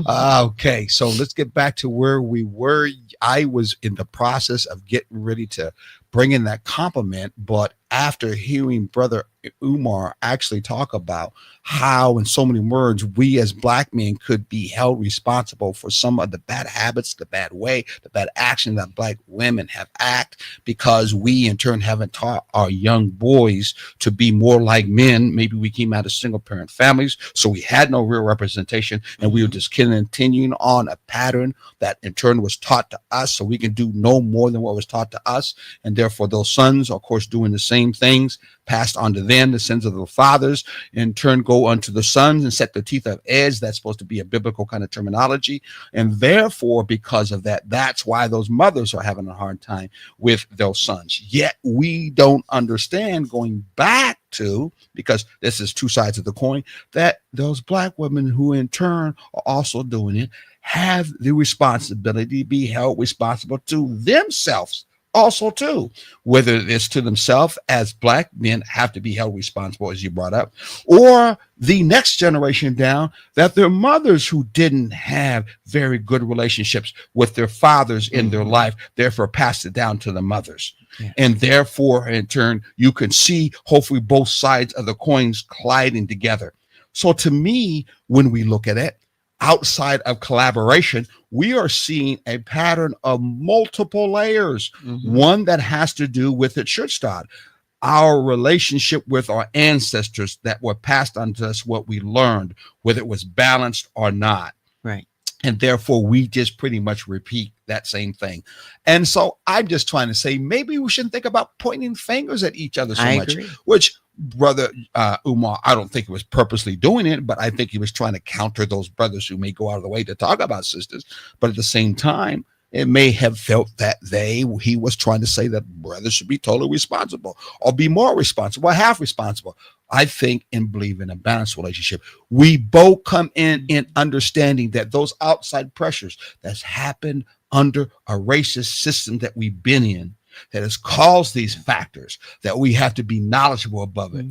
A: Okay, so let's get back to where we were. I was in the process of getting ready to bring in that compliment, but after hearing Brother Umar actually talk about how, in so many words, we as black men could be held responsible for some of the bad habits, the bad way, the bad action that black women have act, because we in turn haven't taught our young boys to be more like men. Maybe we came out of single parent families, so we had no real representation, and we were just continuing on a pattern that in turn was taught to us, so we can do no more than what was taught to us. And therefore those sons are of course doing the same things passed on to them. The sins of the fathers in turn go unto the sons and set the teeth of edge. That's supposed to be a biblical kind of terminology. And therefore, because of that, that's why those mothers are having a hard time with those sons. Yet we don't understand, going back too, because this is two sides of the coin, that those black women who in turn are also doing it have the responsibility to be held responsible to themselves also too, whether it's to themselves as black men have to be held responsible, as you brought up, or the next generation down, that their mothers who didn't have very good relationships with their fathers in their life, therefore passed it down to the mothers. Yeah. And therefore, in turn, you can see hopefully both sides of the coins colliding together. So to me, when we look at it, outside of collaboration, we are seeing a pattern of multiple layers. One that has to do with it should start our relationship with our ancestors that were passed on to us, what we learned, whether it was balanced or not.
B: Right.
A: And therefore, we just pretty much repeat that same thing. And so I'm just trying to say, maybe we shouldn't think about pointing fingers at each other so much, which Brother Umar, I don't think he was purposely doing it, but I think he was trying to counter those brothers who may go out of the way to talk about sisters. But at the same time, it may have felt that he was trying to say that brothers should be totally responsible or be more responsible or half responsible. I think and believe in a balanced relationship. We both come in understanding that those outside pressures that's happened under a racist system that we've been in, that has caused these factors, that we have to be knowledgeable about it.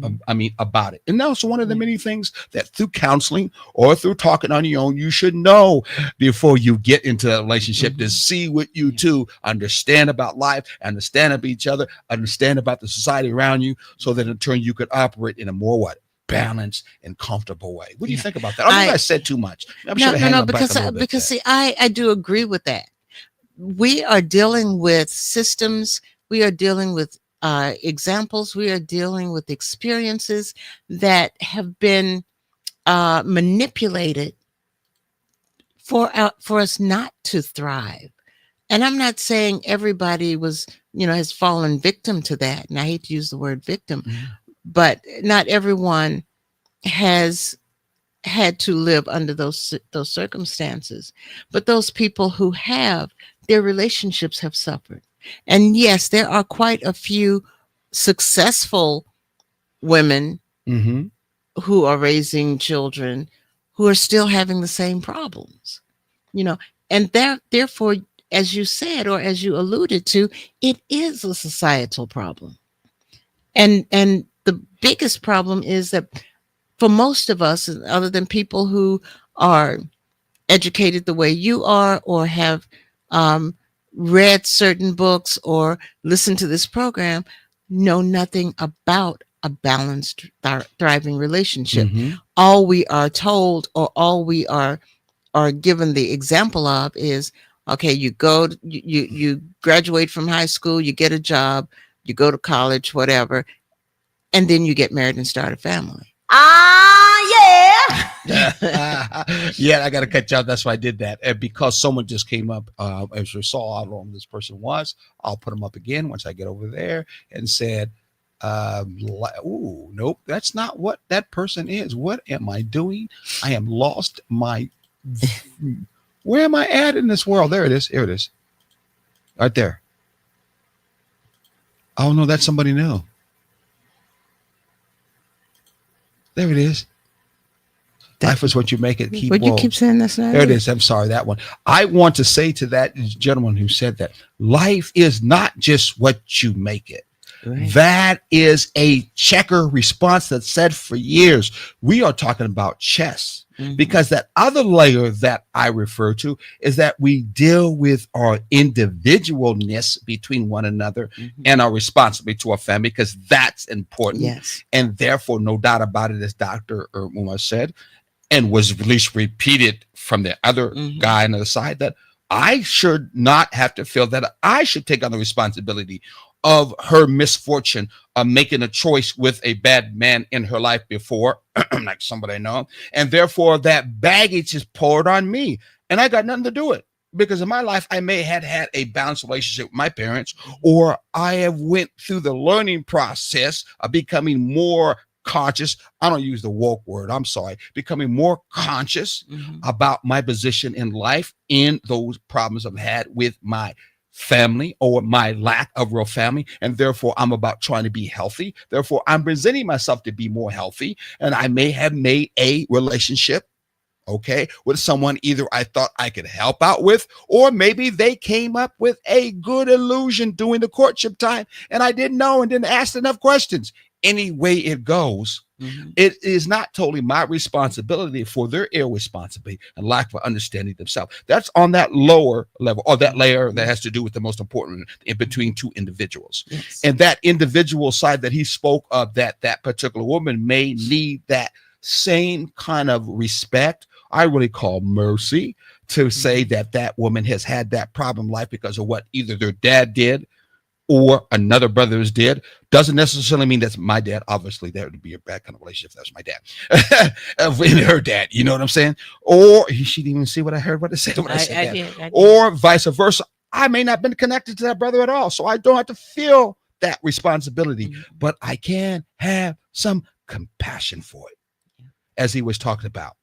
A: And that's one of the many things that through counseling or through talking on your own, you should know before you get into that relationship to see what you two understand about life, understand about each other, understand about the society around you, so that in turn you could operate in a more balanced and comfortable way. What do you think about that? I said too much.
B: Because see, I do agree with that. We are dealing with systems, we are dealing with examples, we are dealing with experiences that have been manipulated for us not to thrive. And I'm not saying everybody has fallen victim to that. And I hate to use the word victim, but not everyone has had to live under those circumstances. But those people who have, their relationships have suffered. And yes, there are quite a few successful women who are raising children who are still having the same problems, and therefore, as you said, or as you alluded to, it is a societal problem. And the biggest problem is that for most of us, other than people who are educated the way you are, or have read certain books or listened to this program, know nothing about a balanced, thriving relationship. All we are told, or all we are given the example of, is, okay, you graduate from high school, you get a job, you go to college, whatever, and then you get married and start a family.
A: Yeah, I got to cut you out. That's why I did that. And because someone just came up, as you saw how long this person was, I'll put them up again once I get over there, and said, nope, that's not what that person is. What am I doing? I am lost. Where am I at in this world? There it is. Here it is. Right there. Oh, no, that's somebody new. There it is. Life is what you make it.
B: You keep saying that's not
A: there it is. I'm sorry, that one. I want to say to that gentleman who said that life is not just what you make it. Right. That is a checker response that's said for years. We are talking about chess, because that other layer that I refer to is that we deal with our individualness between one another and our responsibility to our family, because that's important.
B: Yes.
A: And therefore, no doubt about it, as Dr. Umar said, and was at least repeated from the other guy on the other side, that I should not have to feel that I should take on the responsibility of her misfortune of making a choice with a bad man in her life before, like somebody I know, and therefore that baggage is poured on me, and I got nothing to do with it, because in my life I may have had a balanced relationship with my parents, or I have went through the learning process of becoming more conscious. I don't use the woke word, I'm sorry, becoming more conscious about my position in life, in those problems I've had with my family or my lack of real family, and therefore I'm about trying to be healthy. Therefore, I'm presenting myself to be more healthy, and I may have made a relationship, okay, with someone either I thought I could help out with, or maybe they came up with a good illusion during the courtship time, and I didn't know and didn't ask enough questions. Any way it goes, it is not totally my responsibility for their irresponsibility and lack of understanding themselves. That's on that lower level, or that layer that has to do with the most important in between two individuals.
B: Yes.
A: And that individual side that he spoke of, that particular woman may need that same kind of respect, I really call mercy, to say that that woman has had that problem in life because of what either their dad did or another brother's did. Doesn't necessarily mean that's my dad. Obviously, that would be a bad kind of relationship if that was my dad. Her dad, you know what I'm saying? Or she didn't even see what I heard, what I said when I said that.
B: did.
A: Or vice versa. I may not have been connected to that brother at all, so I don't have to feel that responsibility, but I can have some compassion for it, as he was talking about.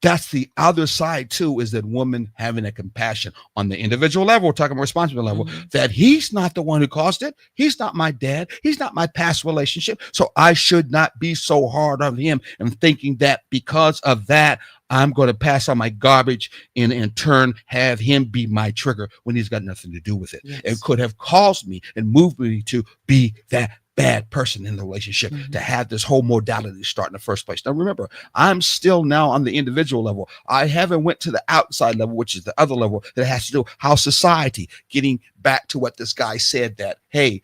A: That's the other side too, is that woman having a compassion on the individual level, we're talking responsible level, that he's not the one who caused it. He's not my dad. He's not my past relationship. So I should not be so hard on him and thinking that because of that, I'm going to pass on my garbage and in turn have him be my trigger when he's got nothing to do with it.
B: Yes.
A: It could have caused me and moved me to be that bad person in the relationship, to have this whole modality start in the first place. Now remember, I'm still now on the individual level. I haven't went to the outside level, which is the other level that has to do how society, getting back to what this guy said, that hey,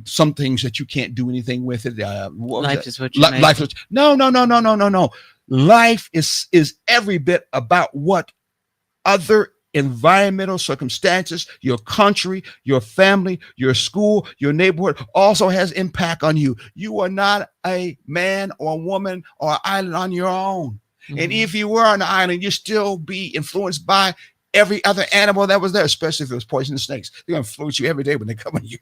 A: some things that you can't do anything with it.
B: Life is what you make.
A: Life is no. Life is every bit about what other environmental circumstances, your country, your family, your school, your neighborhood also has impact on you. You are not a man or a woman or an island on your own. And if you were on an island, you'd still be influenced by every other animal that was there, especially if it was poisonous snakes. They're going to influence you every day when they come in your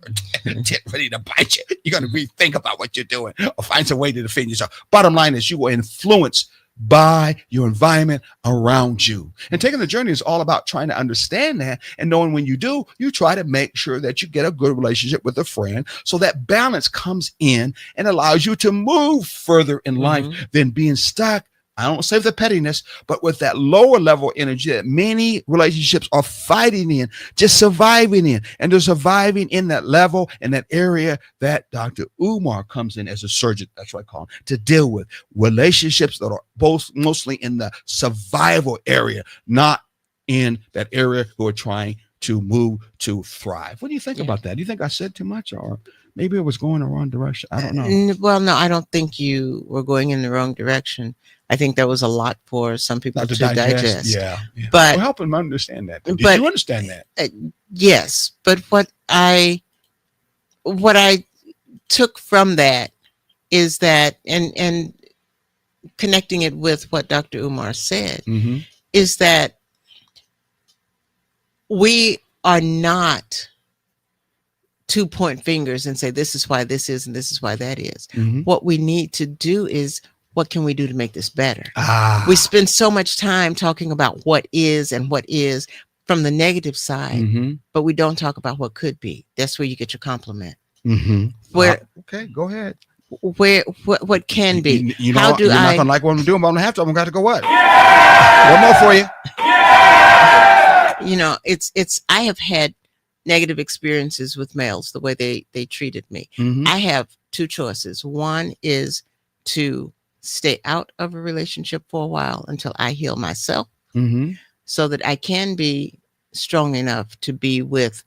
A: tent ready to bite you. You're going to rethink about what you're doing or find some way to defend yourself. Bottom line is you are influenced by your environment around you. And taking the journey is all about trying to understand that, and knowing when you do, you try to make sure that you get a good relationship with a friend, so that balance comes in and allows you to move further in life than being stuck. I don't say the pettiness, but with that lower level energy that many relationships are fighting in, just surviving in. And they're surviving in that level and that area that Dr. Umar comes in as a surgeon, that's what I call him, to deal with relationships that are both mostly in the survival area, not in that area who are trying to move to thrive. What do you think about that? Do you think I said too much, or maybe it was going the wrong direction? I don't know.
B: Well, no, I don't think you were going in the wrong direction. I think that was a lot for some people to digest.
A: Yeah.
B: But
A: help them understand that. Did you understand that?
B: Yes, but what I took from that is that, and connecting it with what Dr. Umar said, is that we are not to point fingers and say this is why this is and this is why that is. What we need to do is, what can we do to make this better? We spend so much time talking about what is and what is from the negative side, but we don't talk about what could be. That's where you get your compliment. Where
A: okay, go ahead.
B: What can be?
A: You know,
B: how do
A: you're
B: I?
A: not gonna like what I'm doing, but I'm gonna have to. I'm gonna have to go what? One more for you.
B: You know, it's. I have had negative experiences with males, the way they treated me. I have two choices. One is to stay out of a relationship for a while until I heal myself, so that I can be strong enough to be with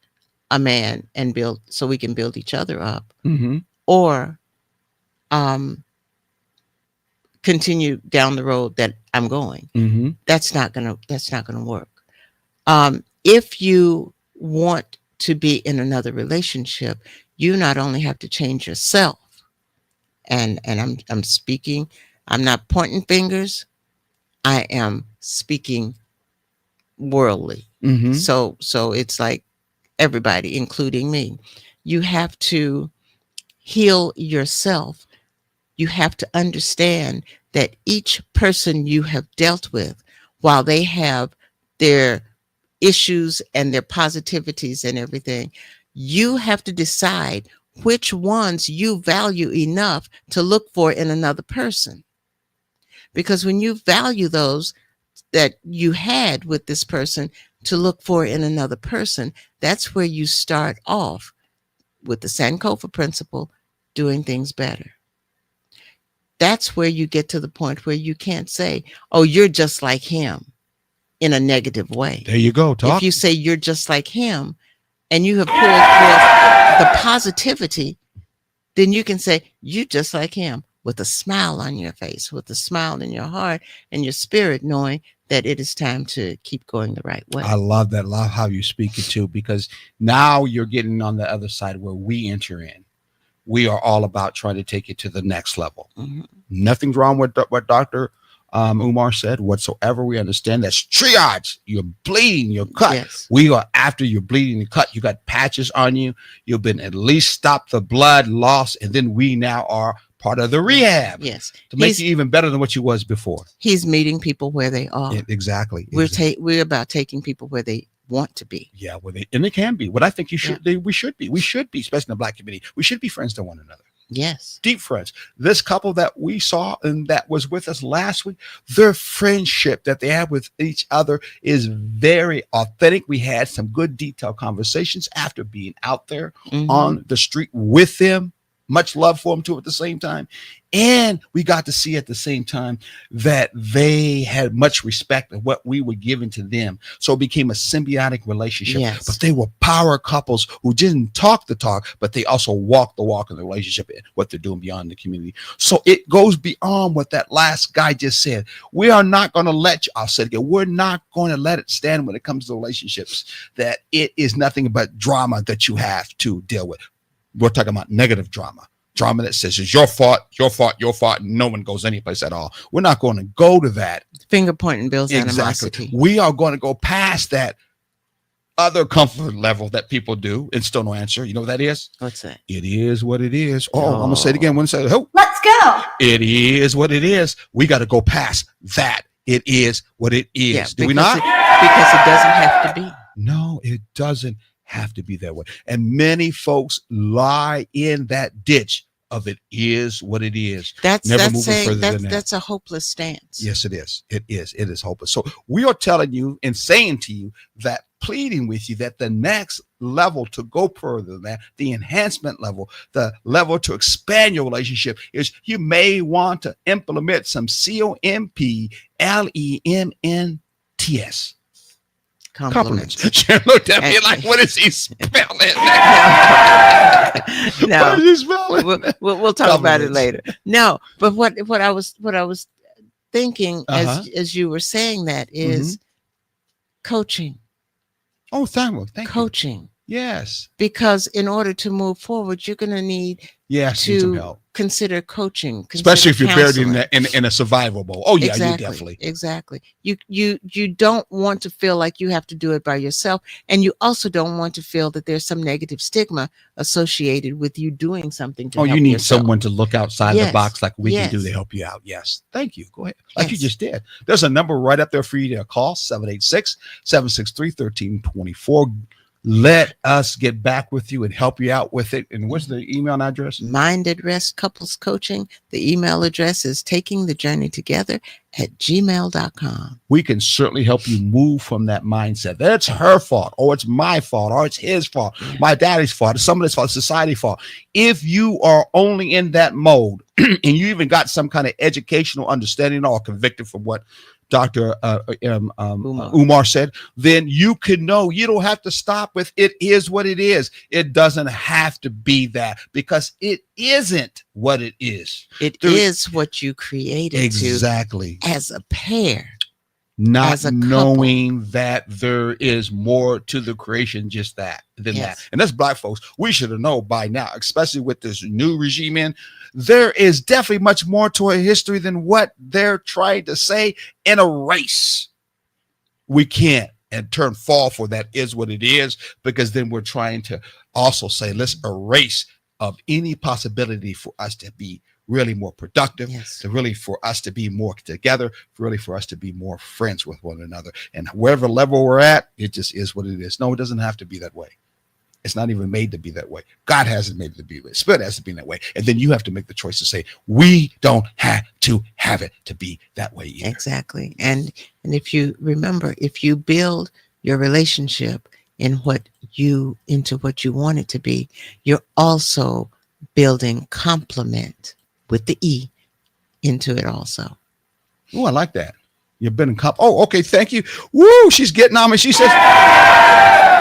B: a man and build, so we can build each other up, or continue down the road that I'm going. That's not gonna work. If you want to be in another relationship, you not only have to change yourself, and I'm speaking, I'm not pointing fingers, I am speaking worldly. So it's like everybody, including me. You have to heal yourself. You have to understand that each person you have dealt with, while they have their issues and their positivities and everything, you have to decide which ones you value enough to look for in another person. Because when you value those that you had with this person to look for in another person, that's where you start off with the Sankofa principle, doing things better. That's where you get to the point where you can't say, oh, you're just like him in a negative way.
A: There you go. Talk.
B: If you say you're just like him and you have pulled forth the positivity, then you can say you're just like him with a smile on your face, with a smile in your heart and your spirit, knowing that it is time to keep going the right way.
A: I love that. Love how you speak it too, because now you're getting on the other side where we enter in. We are all about trying to take it to the next level.
B: Mm-hmm.
A: Nothing's wrong with what Dr. Umar said whatsoever. We understand that's triage. You're bleeding, you're cut.
B: Yes.
A: We are after you're bleeding and cut. You got patches on you. You've been at least stopped the blood loss, and then we now are part of the rehab.
B: Yes,
A: to make you even better than what you was before.
B: He's meeting people where they are.
A: Yeah, exactly.
B: We're about taking people where they want to be.
A: Yeah, and they can be. What I think we should be, especially in the Black community. We should be friends to one another.
B: Yes.
A: Deep friends. This couple that we saw and that was with us last week, their friendship that they have with each other is very authentic. We had some good detailed conversations after being out there on the street with them. Much love for them too at the same time. And we got to see at the same time that they had much respect of what we were giving to them. So it became a symbiotic relationship.
B: Yes.
A: But they were power couples who didn't talk the talk, but they also walked the walk in the relationship and what they're doing beyond the community. So it goes beyond what that last guy just said. We are not going to let you, I'll say it again, we're not going to let it stand when it comes to relationships, that it is nothing but drama that you have to deal with. We're talking about negative drama that says it's your fault, and no one goes anyplace at all. We're not going to go to that.
B: Finger pointing builds animosity.
A: We are going to go past that other comfort level that people do and still no answer. You know what that is?
B: What's that?
A: It is what it is. I'm going to say it again. Let's
L: go.
A: It is what it is. We got to go past that. It is what it is.
B: Yeah,
A: do we not?
B: Because it doesn't have to be.
A: No, it doesn't have to be that way. And many folks lie in that ditch of it is what it is.
B: That's
A: further than that.
B: That's a hopeless stance.
A: Yes, it is. It is hopeless. So we are telling you and saying to you that, pleading with you, that the next level to go further than that, the enhancement level, the level to expand your relationship, is you may want to implement some COMPLEMNTS. Compliments. She looked at me like, what is he spelling?
B: No,
A: what is he spelling?
B: We'll talk about it later. No, but what I was thinking as you were saying that is coaching.
A: Oh, thank you.
B: Coaching.
A: Yes.
B: Because in order to move forward, you're going to need
A: need some help.
B: Consider coaching,
A: especially if you're buried in a survival bowl. Oh yeah, you definitely.
B: Exactly. You don't want to feel like you have to do it by yourself, and you also don't want to feel that there's some negative stigma associated with you doing something to help
A: you need
B: yourself.
A: someone to look outside the box like we can do to help you out. Yes. Thank you. Go ahead. Like you just did. There's a number right up there for you to call, 786-763-1324. Let us get back with you and help you out with it. And what's the email address?
B: Mind at Rest Couples Coaching. The email address is takingthejourneytogether@gmail.com.
A: We can certainly help you move from that mindset. That's her fault, or it's my fault, or it's his fault, my daddy's fault, it's somebody's fault, society's fault. If you are only in that mode and you even got some kind of educational understanding or convicted from what Dr. Umar said, then you can know you don't have to stop with it is what it is. It doesn't have to be that, because it isn't what it is.
B: It is what you created
A: exactly
B: as a pair.
A: Not knowing that there is more to the creation just that. And that's Black folks. We should have known by now, especially with this new regime in. There is definitely much more to a history than what they're trying to say in a race. We can't fall for that is what it is, because then we're trying to also say, let's erase of any possibility for us to be really more productive,
B: Yes.
A: to really for us to be more together, really for us to be more friends with one another. And wherever level we're at, it just is what it is. No, it doesn't have to be that way. It's not even made to be that way. God hasn't made it to be that way. Spirit has to be that way. And then you have to make the choice to say, we don't have to have it to be that way either.
B: Exactly. And if you remember, if you build your relationship into what you want it to be, you're also building complement with the E into it also.
A: Oh, I like that. You've been in oh, okay. Thank you. Woo, she's getting on me. She says,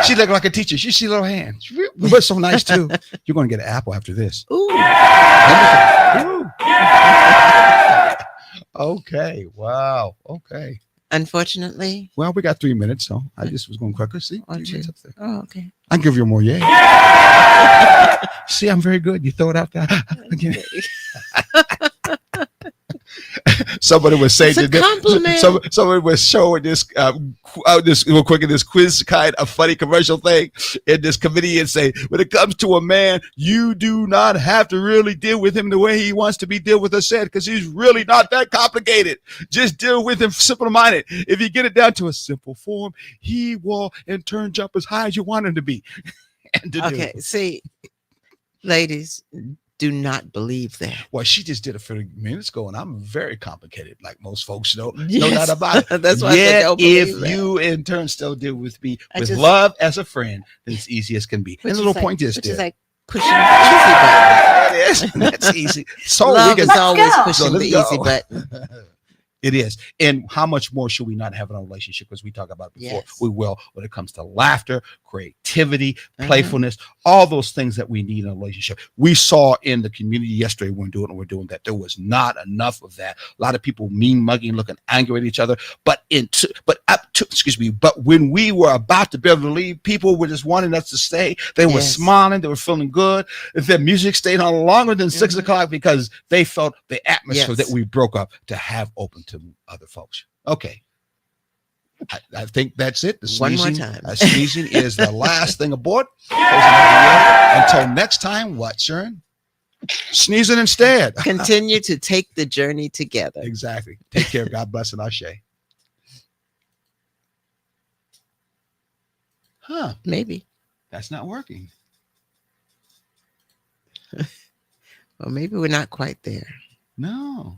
A: she looking like a teacher. She see little hands. But so nice too. You're going to get an apple after this.
B: Ooh.
A: Ooh. Okay. Wow. Okay.
B: Unfortunately.
A: Well, we got 3 minutes, so I just was going quicker. See,
B: Oh, okay.
A: I'll give you more. Yeah. See, I'm very good. You throw it out there again. Somebody was saying
B: It's a compliment.
A: somebody was showing this this real quick in this quiz kind of funny commercial thing in this committee and say, when it comes to a man, you do not have to really deal with him the way he wants to be dealt with or said, because he's really not that complicated. Just deal with him simple-minded. If you get it down to a simple form, he will in turn jump as high as you want him to be. And to
B: Okay, see, ladies, do not believe that.
A: Well, she just did it 30 minutes ago, and I'm very complicated, like most folks know. No
B: Yes.
A: doubt about it.
B: That's why I said
A: Yet,
B: don't
A: if
B: believe that.
A: you in turn still deal with me
B: I
A: with
B: just-
A: love as a friend, then it's easy as can be.
B: Which
A: And a
B: is
A: little
B: like-
A: point is
B: which
A: there.
B: is like pushing the easy button.
A: It is. That's easy. So
B: Love
A: we
B: is
A: can
B: always
A: So
B: pushing the
A: let's
B: easy
A: go.
B: button.
A: It is. And how much more should we not have in a relationship? Because we talked about it before.
B: Yes.
A: We will when it comes to laughter, creativity, playfulness, all those things that we need in a relationship. We saw in the community yesterday when we're doing that there was not enough of that. A lot of people mean mugging, looking angry at each other. But when we were about to be able to leave, people were just wanting us to stay. They were
B: Yes.
A: smiling, they were feeling good. If their music stayed on longer than 6 o'clock because they felt the atmosphere
B: Yes.
A: that we broke up to have open to other folks. Okay. I think that's it. The
B: One more
A: sneezing,
B: time.
A: Sneezing is the last thing aboard. Until next time, what, Sharon? Sneezing instead.
B: Continue to take the journey together.
A: Exactly. Take care. God bless and Ashe. Huh.
B: Maybe.
A: That's not working.
B: Well, maybe we're not quite there.
A: No.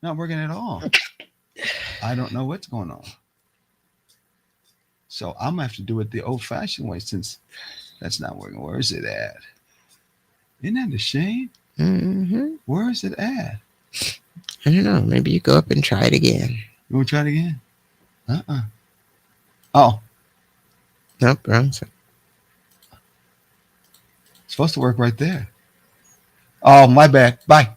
A: Not working at all. I don't know what's going on. So I'm gonna have to do it the old-fashioned way since that's not working. Where is it at? Isn't that a shame?
B: Mm-hmm.
A: Where is it at?
B: I don't know. Maybe you go up and try it again.
A: You want to try it again? Oh,
B: Nope, wrong side.
A: it's supposed to work right there. Oh, my bad. Bye.